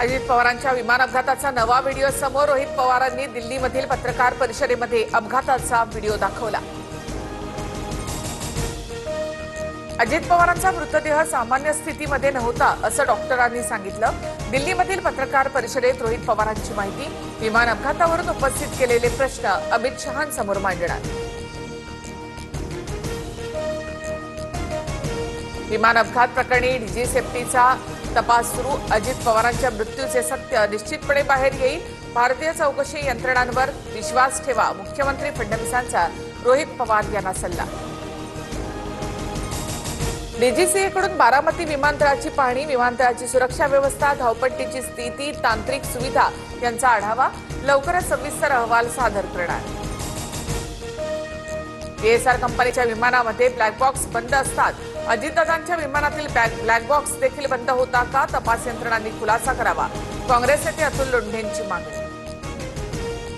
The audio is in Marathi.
अजित पवारांच्या विमान अपघाताचा नवा व्हिडिओ समोर. रोहित पवारांनी दिल्लीमधील पत्रकार परिषदेमध्ये अपघाताचा व्हिडिओ दाखवला. अजित पवारांचा मृतदेह सामान्य स्थितीमध्ये नव्हता असं डॉक्टरांनी सांगितलं. दिल्लीमधील पत्रकार परिषदेत रोहित पवारांची माहिती. विमान अपघातावरून उपस्थित केलेले प्रश्न अमित शहांसमोर मांडणार. विमान अपघात प्रकरणी डीजी सेफ्टीचा तपास सुरू. अजित पवारांच्या मृत्यूचे सत्य निश्चितपणे बाहेर येईल. भारतीय चौकशी यंत्रणांवर विश्वास ठेवा. मुख्यमंत्री फडणवीसांचा रोहित पवार यांना सल्ला. डीजीसीएकडून बारामती विमानतळाची पाहणी. विमानतळाची सुरक्षा व्यवस्था, धावपट्टीची स्थिती, तांत्रिक सुविधा यांचा आढावा. लवकरच सविस्तर अहवाल सादर करणार. एएसआर कंपनीच्या विमानामध्ये ब्लॅक बॉक्स बंद असतात. अजितदादांच्या विमानातील ब्लॅक बॉक्स देखील बंद होता का? तपास यंत्रणांनी खुलासा करावा. काँग्रेस नेते अतुल लोंढेंची मागणी.